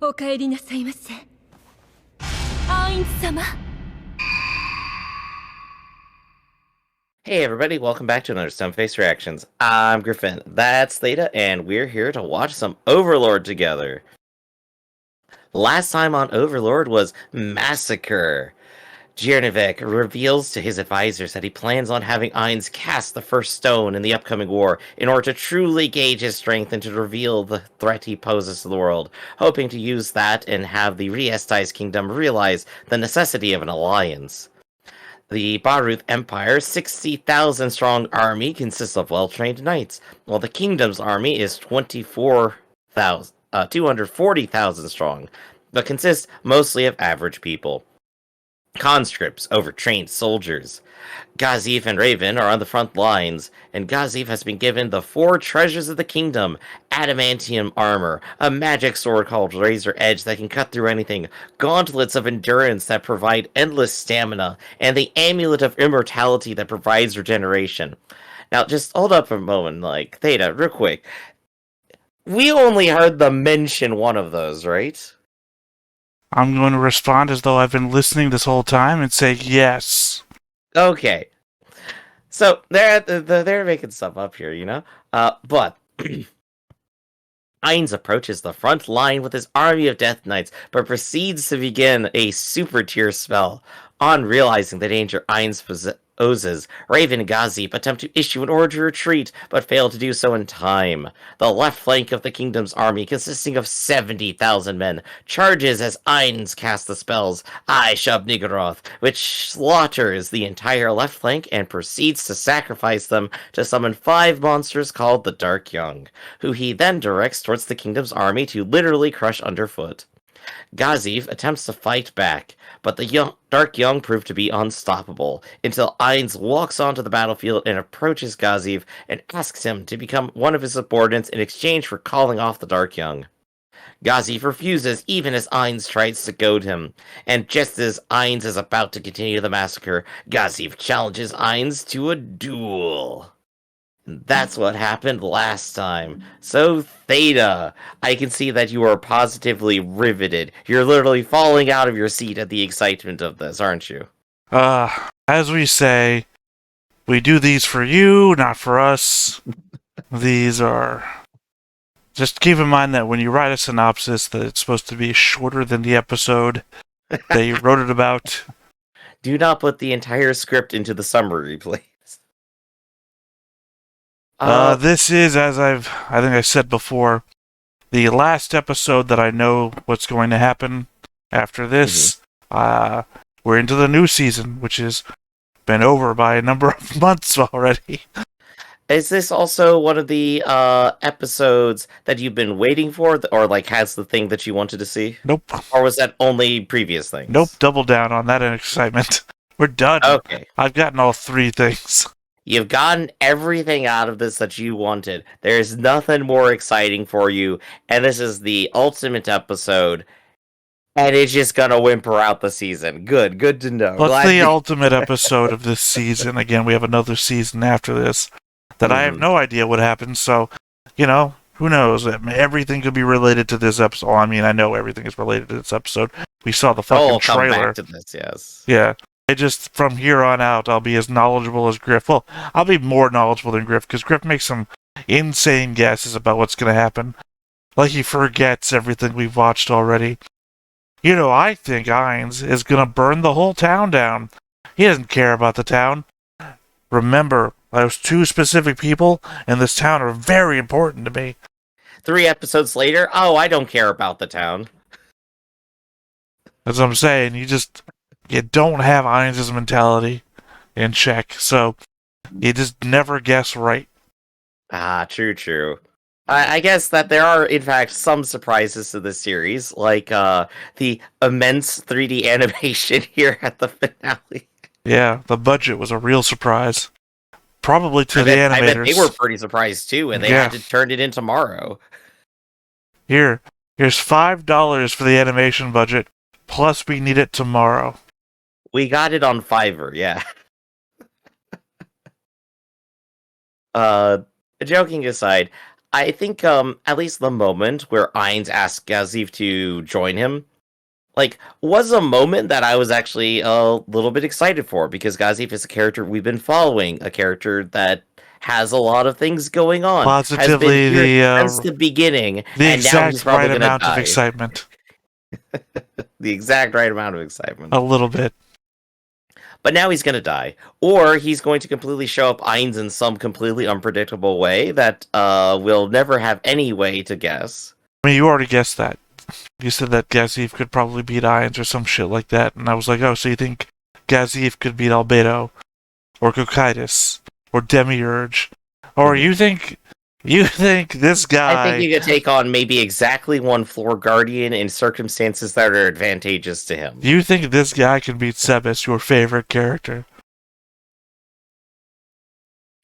お帰りなさいませ。アイン様。Hey everybody, welcome back to another Stoneface Reactions. I'm Griffin, that's Theta, and we're here to watch some Overlord together. Last time on Overlord was Massacre. Jernivek reveals to his advisors that he plans on having Ainz cast the first stone in the upcoming war in order to truly gauge his strength and to reveal the threat he poses to the world, hoping to use that and have the Re-Estized Kingdom realize the necessity of an alliance. The Baruth Empire's 60,000 strong army consists of well-trained knights, while the kingdom's army is 240,000 strong, but consists mostly of average people. Conscripts, overtrained soldiers. Gazif and Raven are on the front lines, and Gazif has been given the 4 treasures of the kingdom: adamantium armor, a magic sword called Razor Edge that can cut through anything, gauntlets of endurance that provide endless stamina, and the amulet of immortality that provides regeneration. Now, just hold up a moment, Theta, real quick. We only heard them mention one of those, right? I'm going to respond as though I've been listening this whole time and say yes. Okay. So they're making stuff up here, you know? But Ainz approaches the front line with his army of Death Knights, but proceeds to begin a super tier spell. On realizing the danger Ainz poses, Raven and Gazip attempt to issue an order to retreat, but fail to do so in time. The left flank of the kingdom's army, consisting of 70,000 men, charges as Ainz casts the spells I Shub Nigoroth, which slaughters the entire left flank and proceeds to sacrifice them to summon 5 monsters called the Dark Young, who he then directs towards the kingdom's army to literally crush underfoot. Gazif attempts to fight back, but the Dark Young prove to be unstoppable, until Ainz walks onto the battlefield and approaches Gazif and asks him to become one of his subordinates in exchange for calling off the Dark Young. Gazif refuses even as Ainz tries to goad him, and just as Ainz is about to continue the massacre, Gazif challenges Ainz to a duel. That's what happened last time. So, Theta, I can see that you are positively riveted. You're literally falling out of your seat at the excitement of this, aren't you? As we say, we do these for you, not for us. These are... Just keep in mind that when you write a synopsis, that it's supposed to be shorter than the episode that you wrote it about. Do not put the entire script into the summary, please. This is, as I think I said before, the last episode that I know what's going to happen after this. We're into the new season, which has been over by a number of months already. Is this also one of the episodes that you've been waiting for, or has the thing that you wanted to see? Nope. Or was that only previous things? Nope, double down on that in excitement. We're done. Okay. I've gotten all 3 things. You've gotten everything out of this that you wanted. There's nothing more exciting for you, and this is the ultimate episode, and it's just gonna whimper out the season. Good to know. What's the ultimate episode of this season? Again, we have another season after this that I have no idea what happens, so, who knows? Everything could be related to this episode. Well, I mean, I know everything is related to this episode. We saw the fucking trailer. Come back to this, yes. Yeah. From here on out, I'll be as knowledgeable as Griff. Well, I'll be more knowledgeable than Griff, because Griff makes some insane guesses about what's going to happen. Like he forgets everything we've watched already. I think Ainz is going to burn the whole town down. He doesn't care about the town. Remember, those 2 specific people in this town are very important to me. 3 episodes later, I don't care about the town. That's what I'm saying. You don't have Ainz' mentality in check, so you just never guess right. True. I guess that there are, in fact, some surprises to this series, like the immense 3D animation here at the finale. Yeah, the budget was a real surprise. Probably to the animators. I bet they were pretty surprised, too, and they had to turn it in tomorrow. Here's $5 for the animation budget, plus we need it tomorrow. We got it on Fiverr, yeah. Joking aside, I think at least the moment where Ainz asked Gazif to join him, like, was a moment that I was actually a little bit excited for, because Gazif is a character we've been following, a character that has a lot of things going on, has been Positively here since the beginning, the and now he's exact probably right gonna amount of die. excitement. The exact right amount of excitement. A little bit. But now he's gonna die. Or he's going to completely show up Ainz in some completely unpredictable way that we'll never have any way to guess. I mean, you already guessed that. You said that Gazif could probably beat Irons or some shit like that, and I was like, oh, so you think Gazif could beat Albedo, or Cocytus, or Demiurge, or you think this guy? I think you could take on maybe exactly one Floor Guardian in circumstances that are advantageous to him. You think this guy can beat Sebas, your favorite character?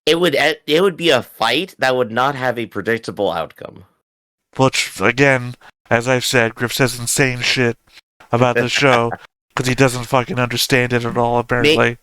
It would be a fight that would not have a predictable outcome. Which, again, as I've said, Griff says insane shit about the show because he doesn't fucking understand it at all, apparently.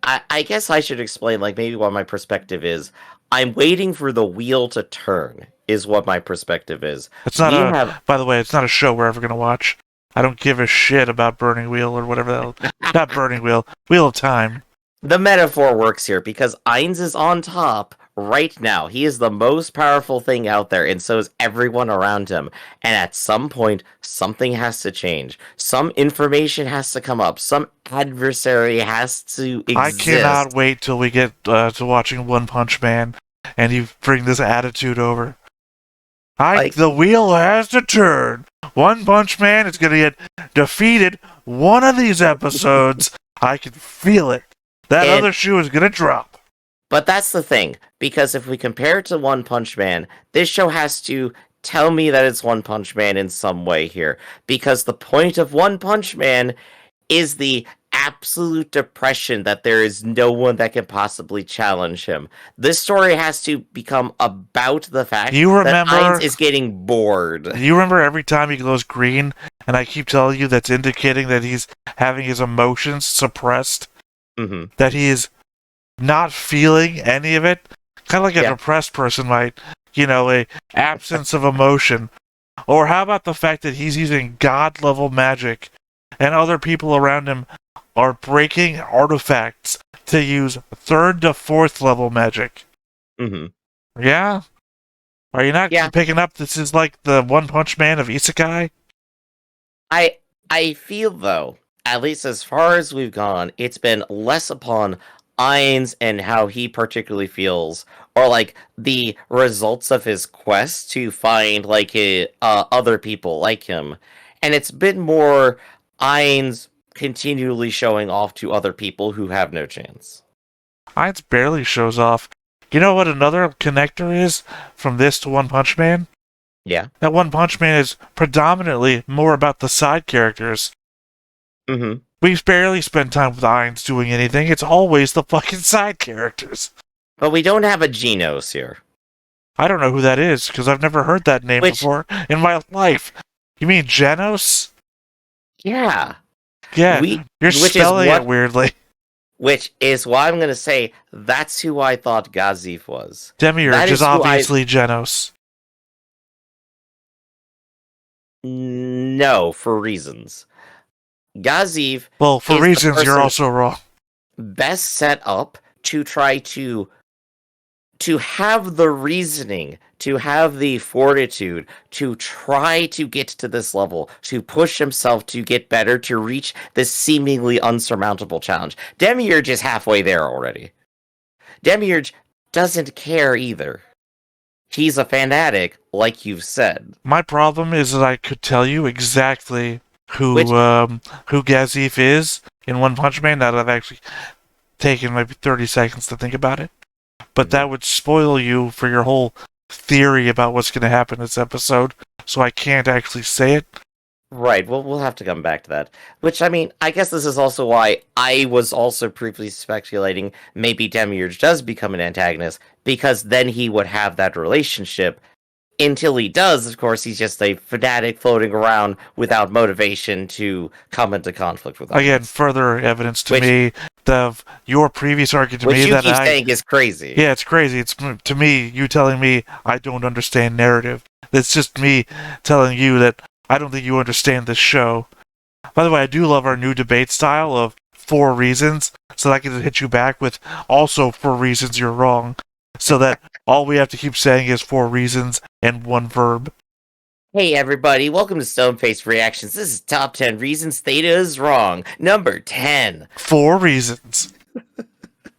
I guess I should explain, like, maybe what my perspective is. I'm waiting for the wheel to turn, is what my perspective is. It's not by the way, it's not a show we're ever going to watch. I don't give a shit about Burning Wheel or whatever the hell. Not Burning Wheel. Wheel of Time. The metaphor works here, because Ainz is on top right now. He is the most powerful thing out there, and so is everyone around him. And at some point, something has to change. Some information has to come up. Some adversary has to exist. I cannot wait till we get to watching One Punch Man, and you bring this attitude over. The wheel has to turn. One Punch Man is going to get defeated one of these episodes. I can feel it. That other shoe is going to drop. But that's the thing, because if we compare it to One Punch Man, this show has to tell me that it's One Punch Man in some way here. Because the point of One Punch Man is the absolute depression that there is no one that can possibly challenge him. This story has to become about the fact that Ainz is getting bored. You remember every time he goes green, and I keep telling you that's indicating that he's having his emotions suppressed? Mm-hmm. That he is not feeling any of it? Kind of like a depressed person might, a absence of emotion. Or how about the fact that he's using god-level magic, and other people around him are breaking artifacts to use 3rd to 4th level magic? Mm-hmm. Yeah? Are you not picking up this is like the One Punch Man of Isekai? I feel, though, at least as far as we've gone, it's been less upon Ainz and how he particularly feels, or like the results of his quest to find like other people like him, and it's been more Ainz continually showing off to other people who have no chance. Ainz barely shows off. You know what another connector is from this to One Punch Man? Yeah. That One Punch Man is predominantly more about the side characters. Mm-hmm. We've barely spent time with Ainz doing anything. It's always the fucking side characters. But we don't have a Genos here. I don't know who that is, because I've never heard that name before in my life. You mean Genos? Yeah. Yeah, you're spelling it weirdly. Which is why I'm going to say that's who I thought Gazif was. Demiurge is obviously Genos. No, for reasons. Gazif. Well, for reasons you're also wrong. Best set up to try to have the reasoning, to have the fortitude, to try to get to this level, to push himself to get better, to reach this seemingly unsurmountable challenge. Demiurge is halfway there already. Demiurge doesn't care either. He's a fanatic, like you've said. My problem is that I could tell you exactly who Gazif is in One Punch Man, now that I've actually taken maybe 30 seconds to think about it. But that would spoil you for your whole theory about what's going to happen this episode, so I can't actually say it. Right, well, we'll have to come back to that. Which, I mean, I guess this is also why I was also previously speculating maybe Demiurge does become an antagonist, because then he would have that relationship Until he does, of course, he's just a fanatic floating around without motivation to come into conflict with Again, others. further evidence to Which- me of your previous argument to Which me you that keep saying is crazy. Yeah, it's crazy. It's to me, you telling me I don't understand narrative. It's just me telling you that I don't think you understand this show. By the way, I do love our new debate style of 4 reasons, so that I can hit you back with also 4 reasons you're wrong. So that all we have to keep saying is 4 reasons and 1 verb. Hey everybody, welcome to Stone-Faced Reactions. This is Top 10 Reasons Theta is Wrong. Number 10. 4 reasons.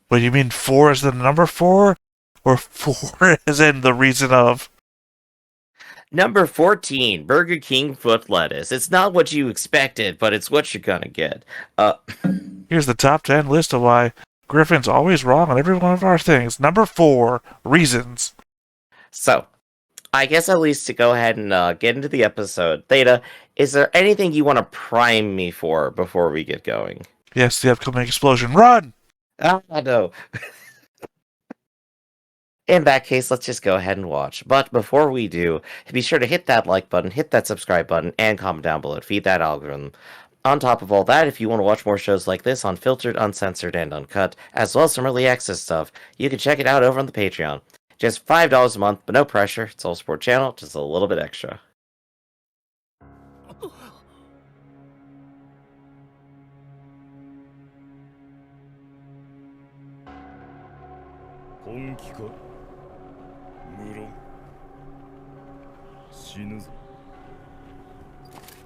What do you mean 4 as the number 4? Or 4 as in the reason of? Number 14, Burger King foot lettuce. It's not what you expected, but it's what you're gonna get. Here's the top 10 list of why Griffin's always wrong on every one of our things. Number 4, reasons. So, I guess at least to go ahead and get into the episode. Theta, is there anything you want to prime me for before we get going? Yes, the upcoming explosion. Run! Ah, no. In that case, let's just go ahead and watch. But before we do, be sure to hit that like button, hit that subscribe button, and comment down below to feed that algorithm. On top of all that, if you want to watch more shows like this unfiltered, uncensored, and uncut, as well as some early access stuff, you can check it out over on the Patreon. Just $5 a month, but no pressure. It's all support channel, just a little bit extra. 本気か無論死ぬぞ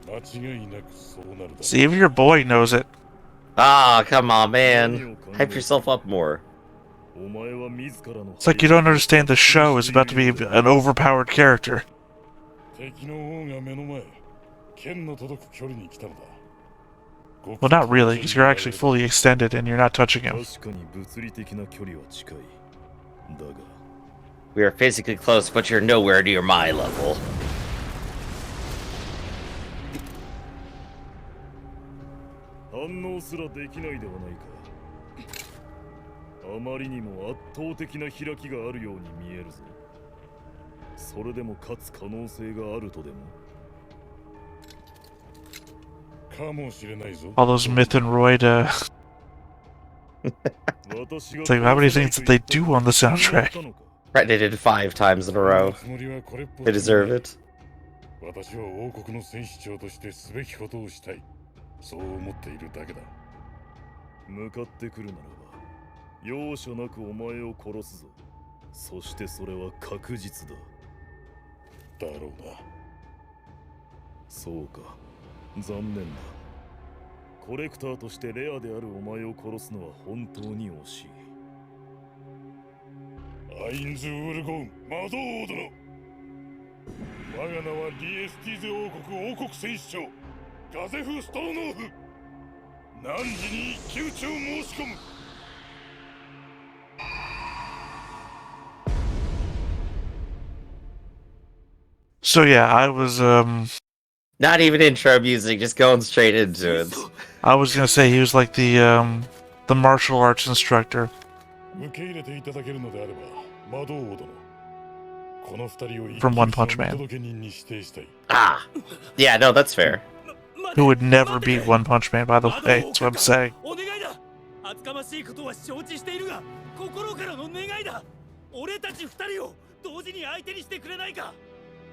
間違いなくそうなるだろう See if your boy knows it. Ah, come on, man. Hype yourself up more. お前は自らの It's like you don't understand the show is about to be an overpowered character. 敵の王が目の前剣の届く距離に来たのだ Well, not really, because you're actually fully extended and you're not touching him. 確かに物理的な距離は近いだが We are physically close, but you're nowhere near my level. 反応すらできないではないかあまりにも圧倒的な開きがあるように見えるぞそれでも勝つ可能性があるとでもかもしれないぞ All those Myth and Royd, It's like, how many things did they do on the soundtrack? Credited 5 times in a row. They deserve it. 私は王国の戦士長としてすべきことをしたいそう思っているだけだ向かってくるならば容赦なくお前を殺すぞそしてそれは確実だだろうなそうか残念だコレクターとしてレアであるお前を殺すのは本当に惜しいアインズ・ウルゴン魔導王殿我が名はリエスティーゼ王国王国戦士長ガゼフ・ストロノーフ何時に一騎打ちを申し込む So yeah, I was Not even intro music, just going straight into it. gonna say he was like the martial arts instructor. 受け入れていただけるのであれば魔導王殿この二人を一 From 騎 One 打ちの Punch Man. 見届け人に指定したい Ah. Yeah, no, that's fair. Who would never beat One Punch Man, by the way, that's what I'm saying. お願いだ厚かましいことは承知しているが心からの願いだ俺たち二人を同時に相手にしてくれないか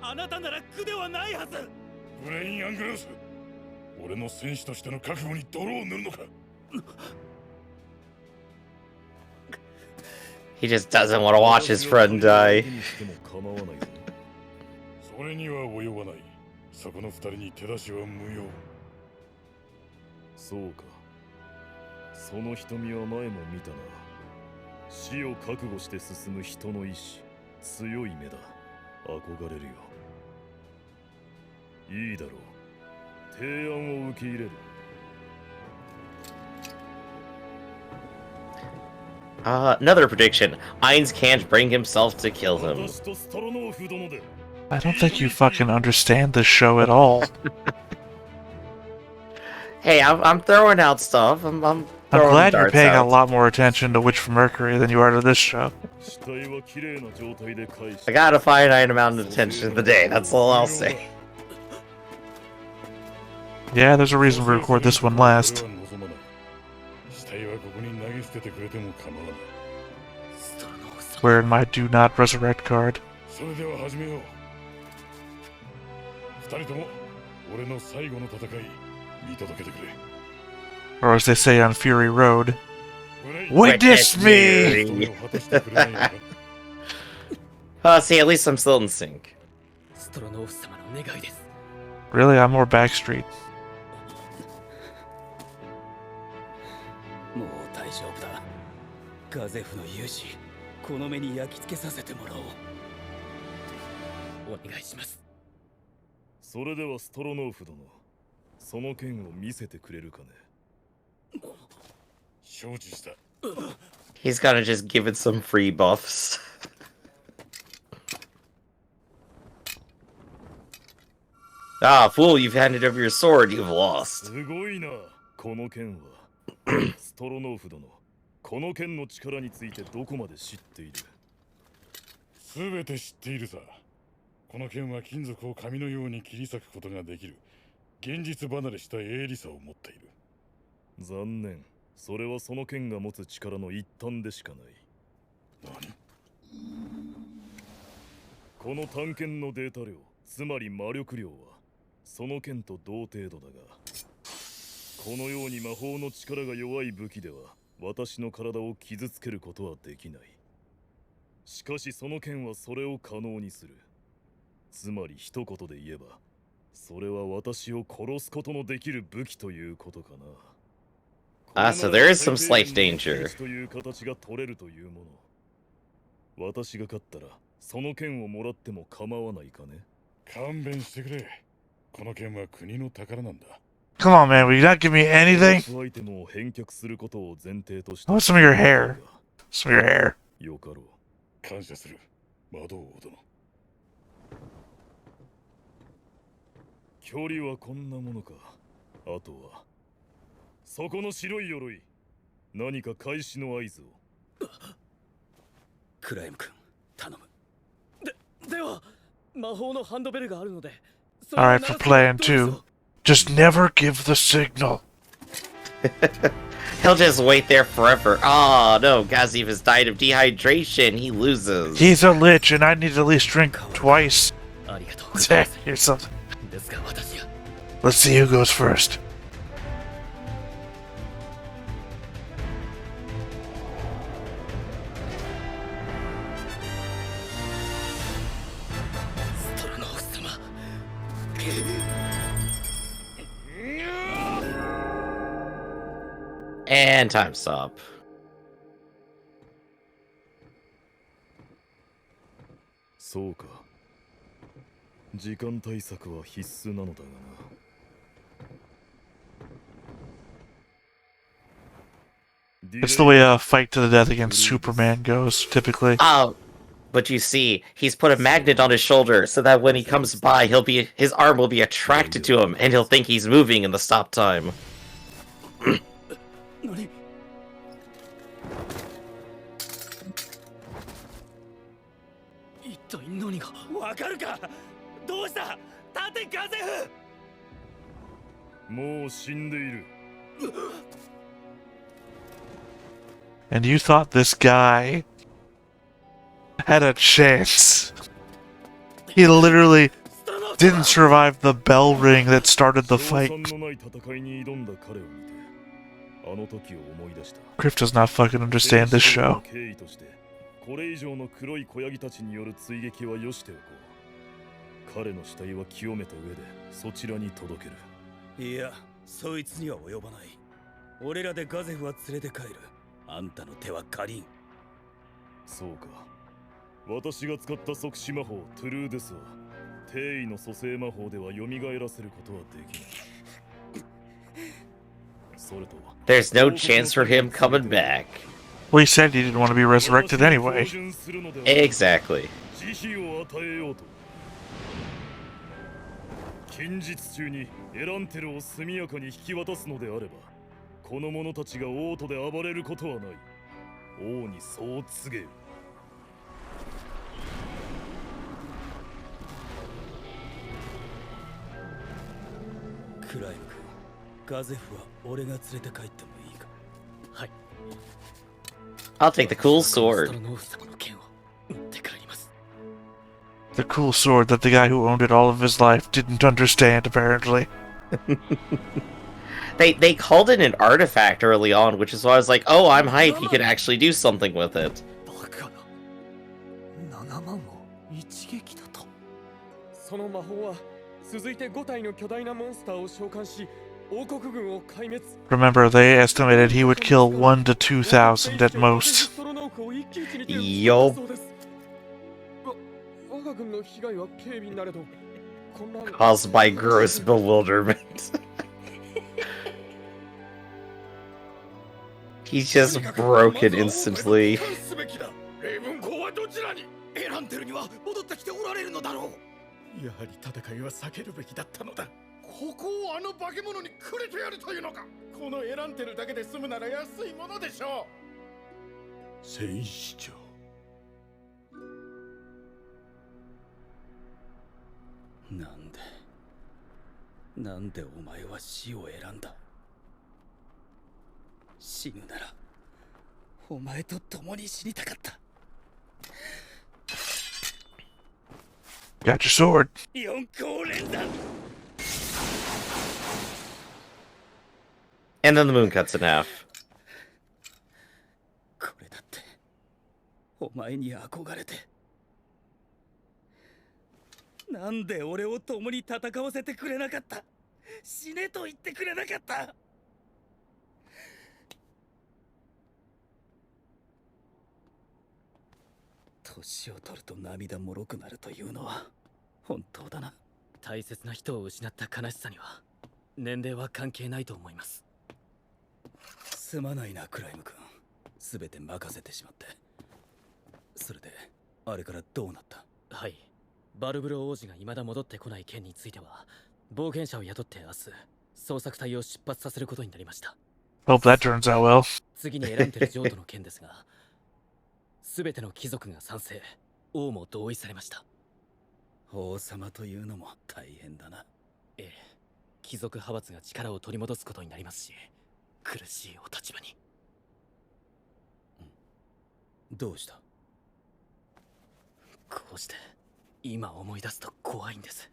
あなたなら苦ではないはずブレイン・アングラス俺の戦士としての覚悟に泥を塗るのか He just doesn't want to watch his friend die. それには及ばないそこの二人に手出しは無用そうかその瞳は前も見たな死を覚悟して進む人の意志強い目だ憧れるよいいだろう提案を受け入れる Another prediction. Ainz can't bring himself to kill him. 私とストロノーフ殿で I don't think you fucking understand this show at all. Hey, I'm throwing out stuff. I'm I'm throwing glad you're darts paying a out. lot more attention to Witch from Mercury than you are to this show. 死体は綺麗な状態で返し I got a finite amount of attention of the day. That's all I'll say. Yeah, there's a reason we record this one last. 死体はここに投げ捨ててくれても構わない Where in my do not resurrect card. それでは始めよう二人とも俺の最後の戦い見届けてくれ Or as they say on Fury Road, ブレイ Witness me! 務めを果たしてくれないのか See, at least I'm still in sync. ストロノーフ様の願いです Really, I'm more Backstreet. もう大丈夫だガゼフの勇姿この目に焼き付けさせてもらおうお願いしますそれではストロノーフ殿その剣を見せてくれるかね承知した He's gonna just give it some free buffs. Ah, fool, you've handed over your sword, you've lost. すごいなこの剣はストロノーフ殿この剣の力についてどこまで知っている全て知っているさこの剣は金属を紙のように切り裂くことができる現実離れした鋭利さを持っている残念それはその剣が持つ力の一端でしかない何この単剣のデータ量つまり魔力量はその剣と同程度だがこのように魔法の力が弱い武器では私の体を傷つけることはできないしかしその剣はそれを可能にするつまり一言で言えばそれは私を殺すことのできる武器ということかな Ah, so there is some slight danger. という形が取れるというもの私が勝ったらその剣をもらっても構わないかね勘弁してくれこの剣は国の宝なんだ Come on, man, will you not give me anything? アイテムを返却することを前提として I want some of your hair. Some of your hair. よかろう感謝する魔導王殿距離はこんなものかあとはそこの白い鎧何か開始の合図をクライム君頼むでは魔法のハンドベルがあるので Alright, for plan 2. Just never give the signal. He'll just wait there forever. Oh no, Gaziv has died of dehydration. He loses. He's a lich, and I need to at least drink twice. ありがとうございます Here's something. ですが私が Let's see who goes first. ストロノーフ様 And time stop. そうか時間対策は必須なのだがな It's the way a fight to the death against Superman goes, typically. Oh, but you see, he's put a magnet on his shoulder so that when he comes by, his arm will be attracted to him, and he'll think he's moving in the stop time. 何一体何がわかるかどうした立てガゼフもう死んでいる And you thought this guy had a chance. He literally didn't survive the bell ring that started the fight. 勝算のない戦いに挑んだ彼を見てあの時を思い出した Griff does not fucking understand this show. 経緯としてこれ以上の黒い子ヤギたちによる追撃はよしておこう彼の死体は清めた上でそちらに届けるいやそいつには及ばない俺らでガゼフは連れて帰るあんたの手は借りんそうか私が使った即死魔法トゥルーデスは帝位の蘇生魔法では蘇らせることはできないそれと There's no chance for him coming back. Well, he said he didn't want to be resurrected anyway. Exactly. 慈悲を与えようと近日中にエランテルを速やかに引き渡すのであればこの者たちが王都で暴れることはない。王にそう告げよ。クライム君、ガゼフは俺が連れて帰ってもいいか。はい。 I'll take the cool スト sword. ロノーフ様の剣を持って帰ります。 The cool sword that the guy who owned it all of his life didn't understand, apparently. They called it an artifact early on, which is why I was like, oh, I'm hyped he could actually do something with it. バカな。7万を一撃だと。その魔法は続いて5体の巨大なモンスターを召喚し、王国軍を壊滅。 Remember, they estimated he would kill 1 to 2,000 at most. ストロノーフを一騎打ちにてよそうです。我が軍の被害は軽微なれど、混乱 Caused by gross bewilderment. He's just broken instantly. すべきだ。レイブン公はどちらに？エランテルには戻ってきておられるのだろう。やはり戦いは避けるべきだったのだ。ここをあの化け物にくれてやるというのか。このエランテルだけで済むなら安いものでしょう。戦士長。なんでお前は死を選んだ。死ぬならお前と共に死にたかった。 Got your sword. 四皇連弾。 And then the moon cuts in half. これだってお前に憧れて。なんで俺を共に戦わせてくれなかった。死ねと言ってくれなかった。年を取ると涙もろくなるというのは本当だな。大切な人を失った悲しさには年齢は関係ないと思います。すまないなクライム君、すべて任せてしまって。それであれからどうなった？はい、バルブロ王子が未だ戻ってこない件については冒険者を雇って明日捜索隊を出発させることになりました。 Hope that turns out well. 次に選んでる譲渡の件ですがすべての貴族が賛成、王も同意されました。王様というのも大変だな。ええ、貴族派閥が力を取り戻すことになりますし、苦しいお立場に。どうした？こうして今思い出すと怖いんです。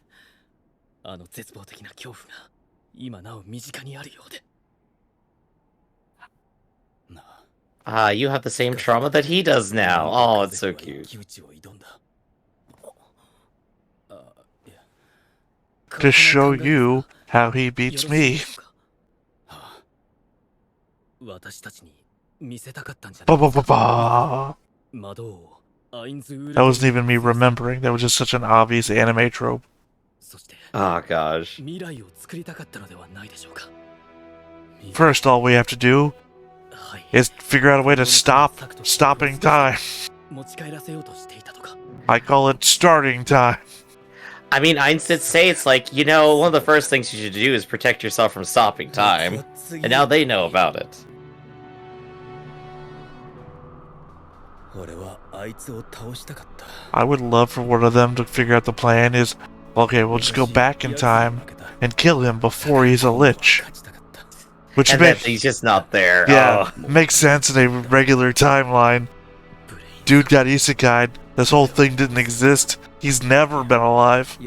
あの絶望的な恐怖が今なお身近にあるようで。なあ。 Ah, you have the same trauma that he does now. Oh, it's so cute. To show you how he beats me. Ba ba ba ba. That wasn't even me remembering. That was just such an obvious anime trope. Oh gosh. First, all we have to do is figure out a way to stop stopping time. I call it starting time. I mean, Einstein did say it's like, you know, one of the first things you should do is protect yourself from stopping time. And now they know about it. I would love for one of them to figure out the plan is, okay, we'll just go back in time and kill him before he's a lich. Which And then he's just not there. Yeah, Oh. makes sense in a regular timeline. Dude got isekai'd. This whole thing didn't exist. He's never been alive.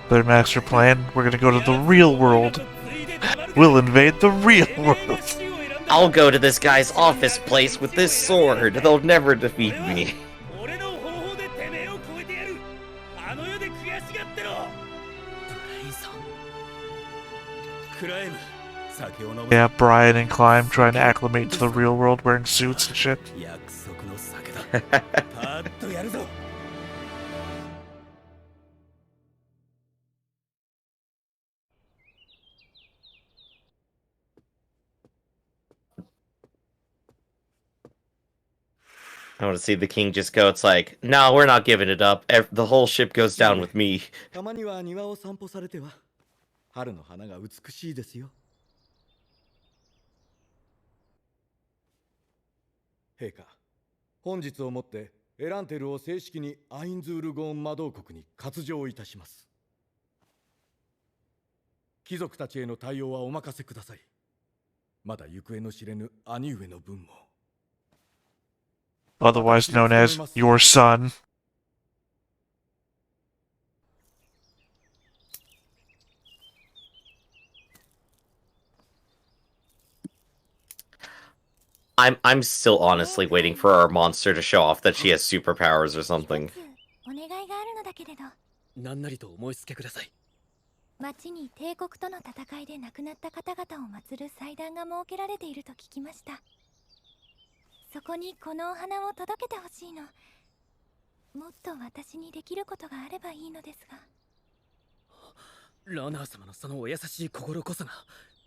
Their master plan, we're gonna go to the real world. We'll invade the real world. I'll go to this guy's office place with this sword. They'll never defeat me. Yeah, Brian and Climb trying to acclimate to the real world wearing suits and shit. I want to see the king just go, it's like, no, we're not giving it up. The whole ship goes down with me. たまには庭を散歩されては。春の花が美しいですよ。陛下、本日をもってエランテルを正式にアインズールゴーン魔導国に割譲いたします。貴族たちへの対応はお任せください。まだ行方の知れぬ兄上の分も。Otherwise known as your son. I'm still honestly waiting for our monster to show off that she has superpowers or something. お願いがあるのだけれど、何なりとお申し付けください。町に帝国との戦いで亡くなった方々を祀る祭壇が設けられていると聞きました。そこにこのお花を届けてほしいの。もっと私にできることがあればいいのですが。ラナー様のそのお優しい心こそが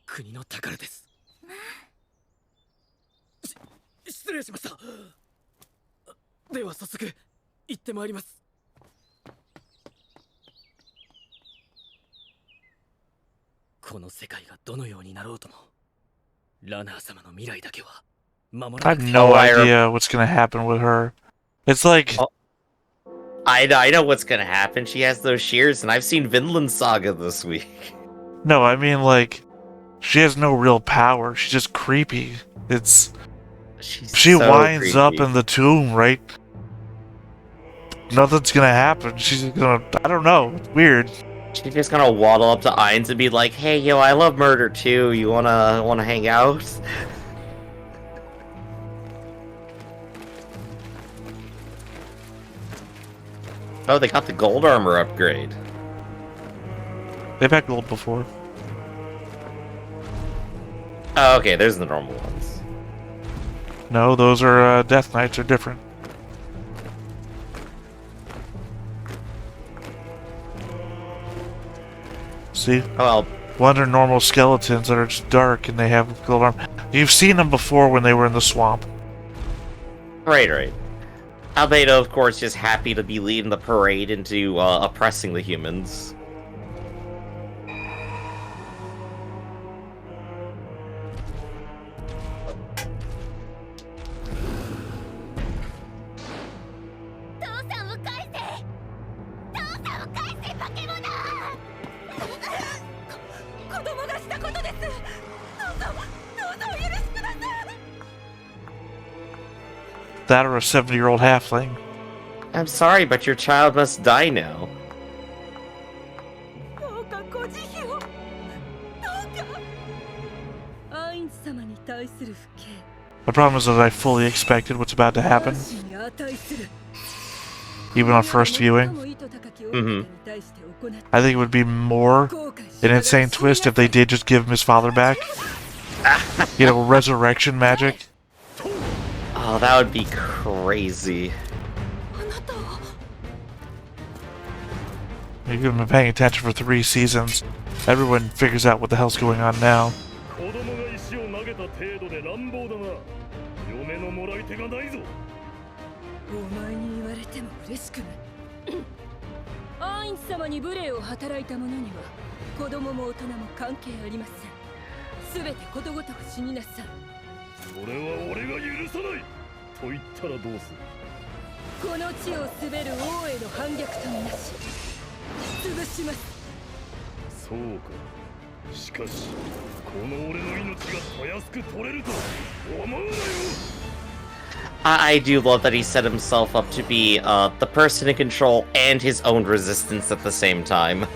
国の宝です。まあ。失礼しました。では早速行ってまいります。この世界がどのようになろうとも、ラナー様の未来だけは守ら I なく have て。 no idea what's gonna happen with her. It's like I know what's gonna happen. She has those shears, and I've seen Vinland Saga this week. no, I mean like she has no real power. She's just creepy. She so winds up creepy. in the tomb, right? Nothing's gonna happen. She's gonna, I don't know. It's weird. She's just gonna waddle up to Ainz and be like, "Hey, yo, I love murder too. You wanna hang out?" Oh, they got the gold armor upgrade. They've had gold before. Oh, okay, there's the normal ones. No, those are Death Knights are different. See? Well, One are normal skeletons that are just dark and they have gold armor. You've seen them before when they were in the swamp. right. Albedo, of course, just happy to be leading the parade into oppressing the humans. That or a 70-year-old halfling. I'm sorry, but your child must die now. The problem is that I fully expected what's about to happen. Even on first viewing. I think it would be more an insane twist if they did just give him his father back. You know, resurrection magic. Oh, that would be crazy. You've been paying attention for 3 seasons. Everyone figures out what the hell's going on now. I do love that he set himself up to be the person in control and his own resistance at the same time.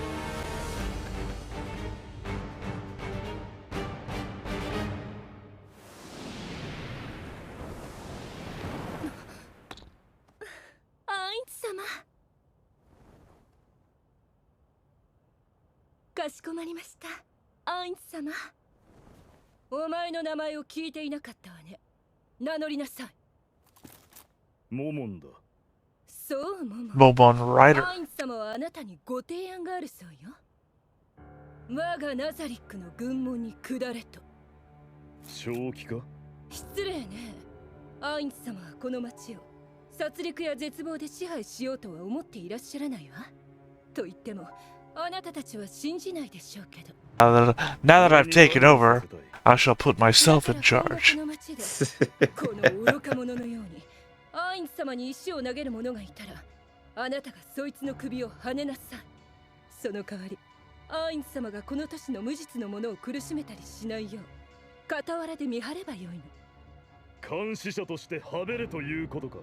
Momon Rider. 我がナザリックの軍門に下れと。正気か？失礼ね。アインズ様はこの町を殺戮や絶望で支配しようとは思っていらっしゃらないわ。と言ってもあなたたちは信じないでしょうけど。 Now that I've taken over, I shall put myself in charge. この愚か者のようにアインズ様に石を投げる者がいたら、あなたがそいつの首をはねなさい。その代わりアインズ様がこの都市の無実の者を苦しめたりしないよう傍らで見張ればよいの。監視者としてはべれということか。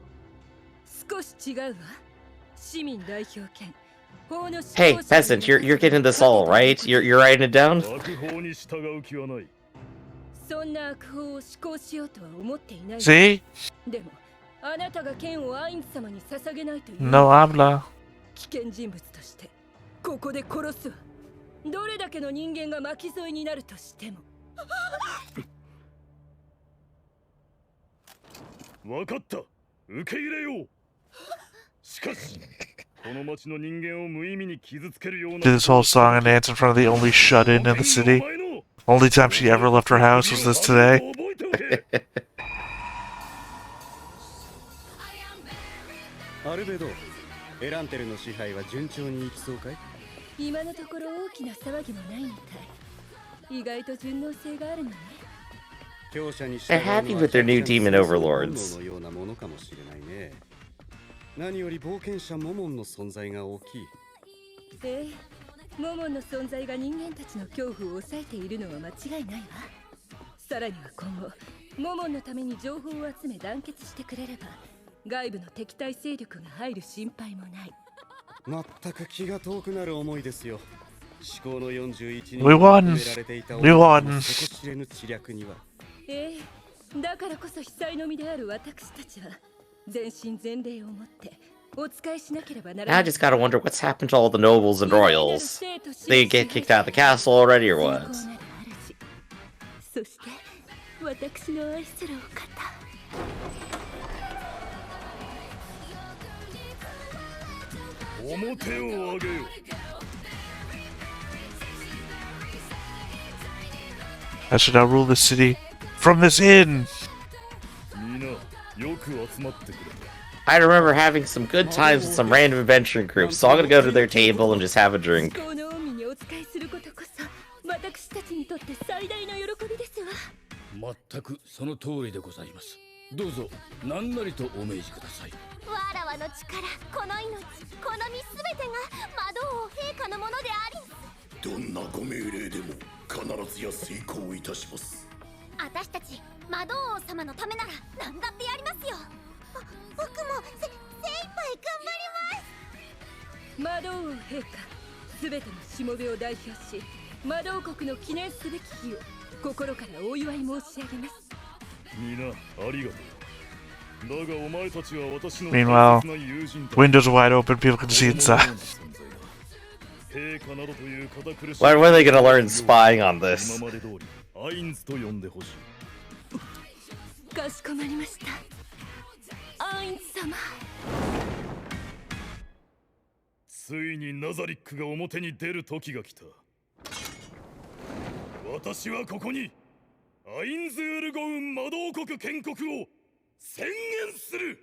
少し違うわ。市民代表権。 Hey, peasant, you're getting this all, right? You're writing it down? 悪法に従う気はない。そんな悪法を施行しようとは思っていない。 See? でもあなたが剣をアインズ様に捧げないという No habla. 危険人物としてここで殺すわ。どれだけの人間が巻き添えになるとしても。わかった。受け入れよう。しかし、この町の人間を無意味に傷つけるような。 Did this whole song and dance in front of the only shut-in in the city. Only time she ever left her house was this today. アルベド、エランテルの支配は順調にいきそうかい？今のところ大きな騒ぎもないみたい。意外と順応性があるのね。 They're happy with their new demon overlords. のようなものかもしれないね。何より冒険者モモンの存在が大きい。ええ、モモンの存在が人間たちの恐怖を抑えているのは間違いないわ。さらには今後モモンのために情報を集め団結してくれれば外部の敵対勢力が入る心配もない。全く気が遠くなる思いですよ。思考の41人 We won. We won. 底知れぬ知略には。ええ、だからこそ被災の身である私たちは全身全霊をもってお仕えしなければならな I い。 just gotta wonder what's happened to all the nobles and royals. They get kicked out of the castle already or what? そして私の愛するお方。 表を上げよ。 I should now rule this city from this inn. みんなよく集まってくれた。 I remember having some good times with some random adventuring groups, so I'm gonna go to their table and just have a drink. この海にお仕えすることこそ私たちにとって最大の喜びですわ。全くその通りでございます。どうぞ何なりとお命じください。わらわの力、この命、この身すべてが魔導王陛下のものであり。どんなご命令でも必ずや遂行いたします。私たち魔導王様のためなら何だってやりますよ。僕も精一杯頑張ります。魔導王陛下、すべてのしもべを代表し魔導国の記念すべき日を心からお祝い申し上げます。みんなありがとう。だがお前たちは私の Meanwhile, 大切な友人たち。 windows are wide open, people can see inside. 陛下などという堅苦しい。 When are they gonna learn spying on this? 今まで通りアインズと呼んでほしい。かしこまりました。アイン様。ついにナザリックが表に出る時が来た。私はここにアインズールゴウン魔導国建国を宣言する。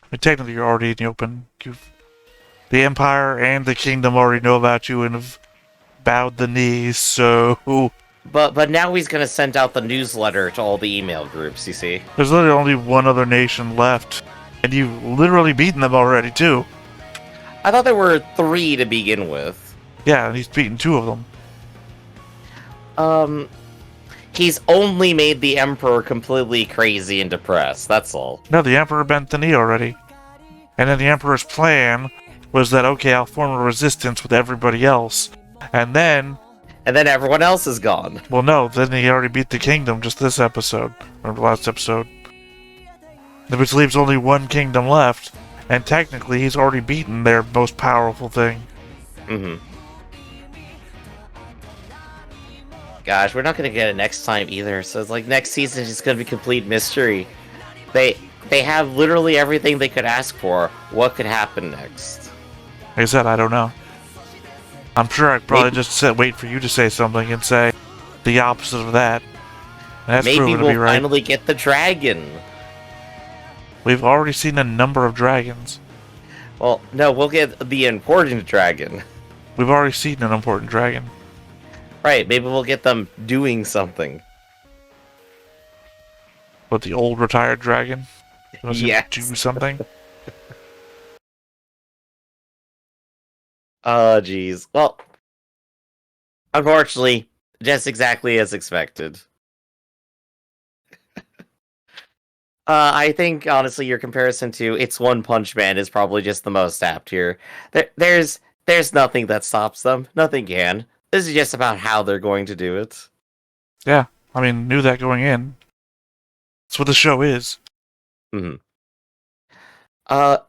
I mean, technically, you're already in the open. The Empire and the Kingdom already know about you and have bowed the knees, so... But now he's gonna send out the newsletter to all the email groups, you see? There's literally only one other nation left. And you've literally beaten them already, too. I thought there were 3 to begin with. Yeah, and he's beaten 2 of them. He's only made the Emperor completely crazy and depressed, that's all. No, the Emperor bent the knee already. And then the Emperor's plan was that, okay, I'll form a resistance with everybody else. And then everyone else is gone. Well, no, then he already beat the kingdom just this episode. Or the last episode. Which leaves only one kingdom left. And technically, he's already beaten their most powerful thing. Mm-hmm. Gosh, we're not gonna get it next time either, so it's like next season is just gonna be complete mystery. They have literally everything they could ask for. What could happen next? Like I said, I don't know. I'm sure I'd probably just wait for you to say something and say the opposite of that. And that's Maybe proven to we'll be right. finally get the dragon. We've already seen a number of dragons. Well, no, we'll get the important dragon. We've already seen an important dragon. Right, maybe we'll get them doing something. But the old retired dragon? Was he Yes. do something? Oh, jeez. Well, unfortunately, just exactly as expected. I think, honestly, your comparison to It's One Punch Man is probably just the most apt here. There's nothing that stops them. Nothing can. This is just about how they're going to do it. Yeah, I mean, knew that going in. That's what the show is. Mm-hmm.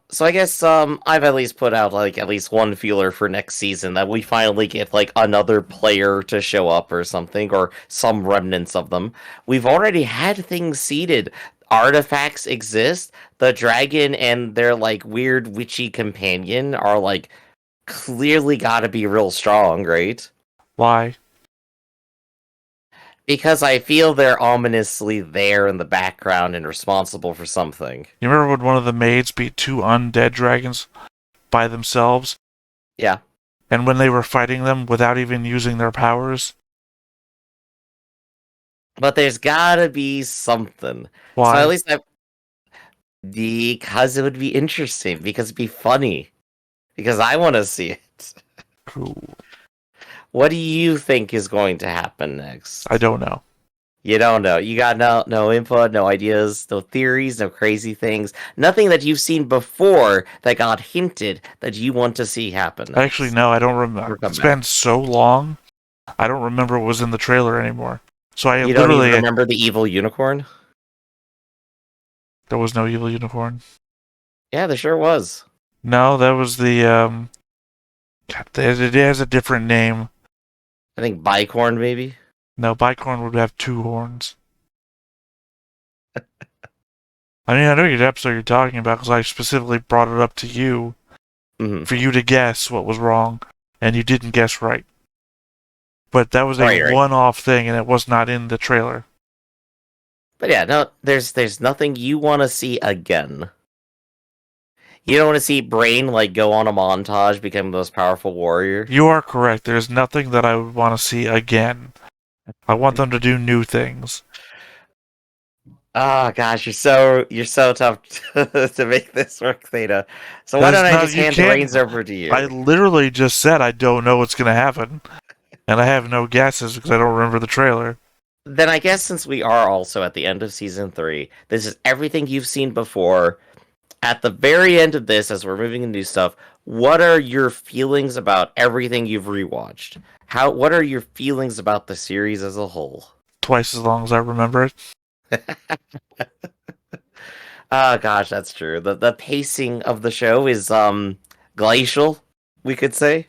So I guess I've at least put out like at least one feeler for next season that we finally get like another player to show up or something, or some remnants of them. We've already had things seeded. Artifacts exist. The dragon and their like weird witchy companion are like clearly gotta be real strong, right? Why? Because I feel they're ominously there in the background and responsible for something. You remember when one of the maids beat 2 undead dragons by themselves? Yeah. And when they were fighting them without even using their powers? But there's gotta be something. Why? So at least because it would be interesting, because it'd be funny. Because I want to see it. Cool. What do you think is going to happen next? I don't know. You don't know. You got no input, no ideas, no theories, no crazy things. Nothing that you've seen before that got hinted that you want to see happen next. Actually, no, I don't remember. It's been so long, I don't remember what was in the trailer anymore. So I You literally don't even remember the evil unicorn? There was no evil unicorn. Yeah, there sure was. No, that was the God, it has a different name. I think bicorn, maybe. No, bicorn would have 2 horns. I mean, I know your episode you're talking about because I specifically brought it up to you for you to guess what was wrong, and you didn't guess right. But that was a one-off thing, and it was not in the trailer. But yeah, no, there's nothing you want to see again. You don't want to see Brain like go on a montage, become the most powerful warrior. You are correct. There's nothing that I would want to see again. I want them to do new things. Oh gosh, you're so tough to make this work, Theta. So why don't I just hand the reins over to you? I literally just said I don't know what's going to happen, and I have no guesses because I don't remember the trailer. Then I guess since we are also at the end of season 3, this is everything you've seen before. At the very end of this, as we're moving into new stuff, what are your feelings about everything you've rewatched? What are your feelings about the series as a whole? Twice as long as I remember it. Oh gosh, that's true. The pacing of the show is glacial, we could say.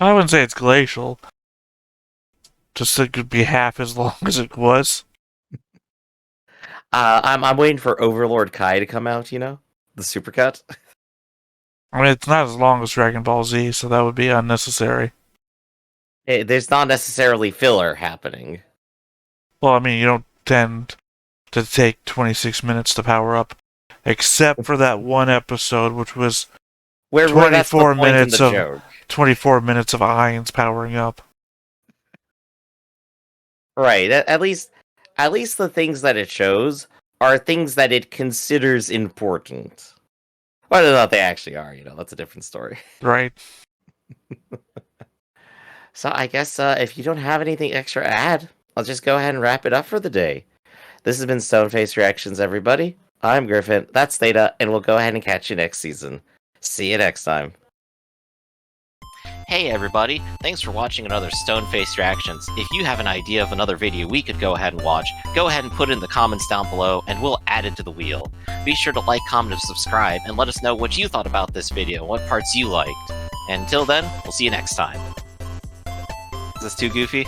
I wouldn't say it's glacial. Just it could be half as long as it was. I'm waiting for Overlord Kai to come out, you know? The supercut. I mean, it's not as long as Dragon Ball Z, so that would be unnecessary. There's not necessarily filler happening. Well, I mean, you don't tend to take 26 minutes to power up, except for that one episode, which was 24 minutes of joke. 24 minutes of Ainz powering up. Right. At least the things that it shows are things that it considers important. Whether or not they actually are, you know, that's a different story. Right. So I guess if you don't have anything extra to add, I'll just go ahead and wrap it up for the day. This has been Stoneface Reactions, everybody. I'm Griffin, that's Theta, and we'll go ahead and catch you next season. See you next time. Hey everybody, thanks for watching another Stoneface Reactions. If you have an idea of another video we could go ahead and watch, go ahead and put it in the comments down below and we'll add it to the wheel. Be sure to like, comment, and subscribe, and let us know what you thought about this video and what parts you liked. And until then, we'll see you next time. Is this too goofy?